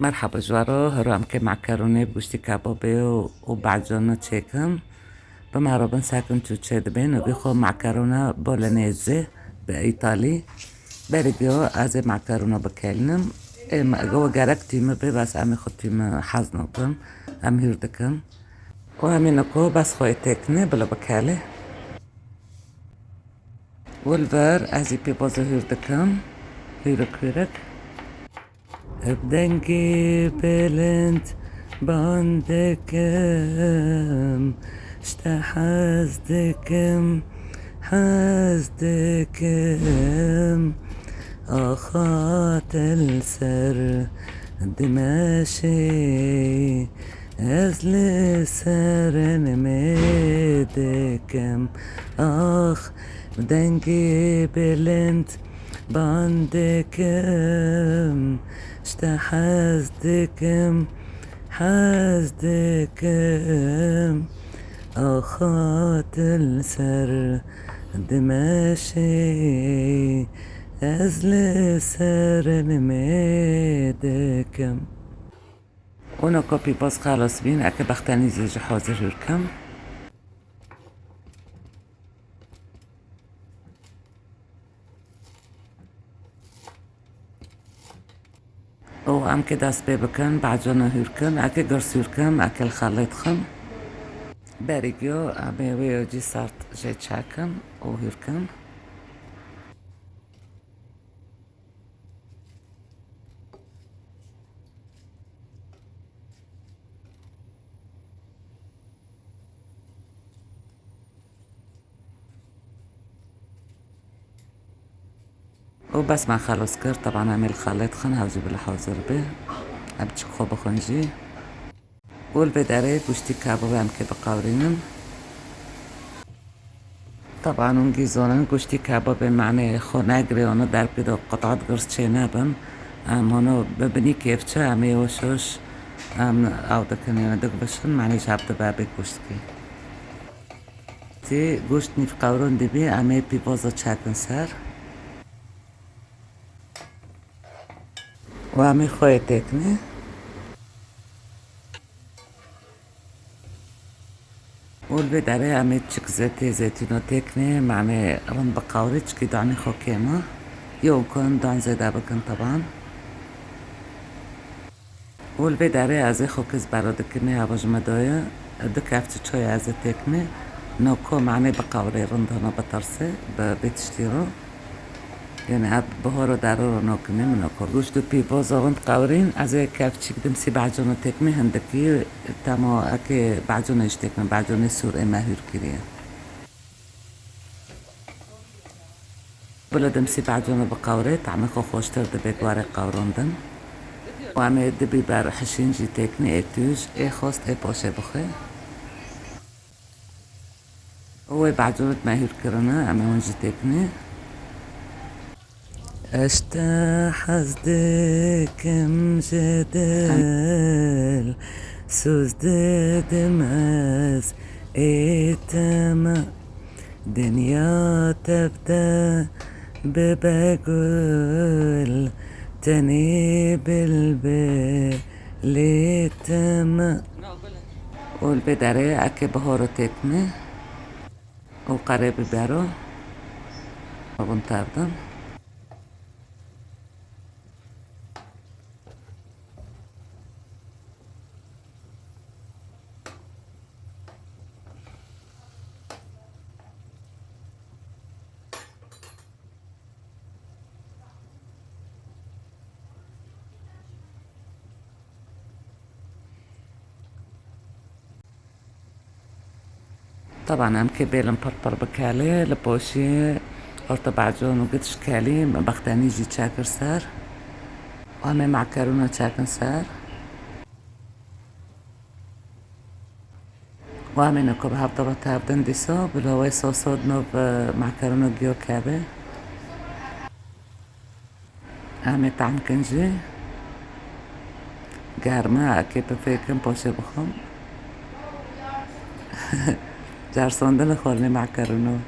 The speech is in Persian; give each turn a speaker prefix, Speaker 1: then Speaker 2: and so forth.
Speaker 1: مرحبا جوارا هرو هم که معکرونه بگوشتی کبابی و بعجانه چکم بمهربان ساکن تو چه دبین و بخو معکرونه بولنیزه به ایتالی برگیو از معکرونه بکلنم گو گرک تیمه بی بس امی خود تیمه حز نکم ام هیردکم و همین اکو بس خوی تکنه بلا بکاله والبر ازی پی بازو هیردکم هیرک بدنجي بلنت باندكم حزدكم أخات السر دماشي أزل سر نميدكم بدنجي بلنت باندكم حزدكم أخات السر دماشي أزل سر نميدكم اونا کپی باز خلاص بین اکه بختنی زیج حاضر هرکم او ام که دست بکن بعجانه هرکم اکه گرس هرکم اکه الخلط خم برگیو امه ویو جی سارت جی چاکم او هرکم وبس ما خلص كر طبعا اعمل خليط خن هاوجي بلا حاضر به ابتش خوب خنجي والبداري گوشتی کباب هم که بقاورینم طبعا اونگی زانن گوشتی کباب معنی خونگری آنو در پیدا قطعات گرس چه نبن آنو ببینی کیف چه امی وشوش او دکنی دک بشن معنی شبت بابی گوشت کی تی گوشت نیف قورون دی بی امی پی بازا چکن سر و امی خوی تکنی والبداري عملت شك زيتونة تكني معني رن بقاوريش كي دعني خوكيمة يوم كون دعن زيدا بكن طبعا والبداري ازي خوكز برا دكني هواج مدايا دك افتي شوية ازي تكني نوكو معني بقاوري رندهنا بطرسي بيتشتيرو يعني اب بهارو درو ناکنه مناکار گوشت و پی بازاوند قورین از کفچی بدم سی بعجانو تکمه هندکی تما اکه بعجانش تکمه بعجان سور مهور کریه بلدم سی بعجانو بقوره طعمه خو خوشتر دبیگ واره قوراندن و همه دبی بر حشینجی تکنه اتوج ای خواست ای باشه بخه و بعجانت مهور کرنه همه اونجی تکنه حزدكم جدل سوز دمز ايتما دنيا تبدأ ببقول تاني بالبلتما والبداري اكي بهارو تكني وقريب بارو وبنتردم طبعا هم که بیلم پرپر بکاله لباشی ارتا بعجان و قدش کالی بختانی جی چاکر سر و همه معکرونه چاکن سر و همه نکو به هفته با تابدن دیسا بلاوی ساساد نو معکرونه گیو کابه همه طعم کنجی گرمه اکی بفکرم پاشه بخم جرساندن خالني معكرونه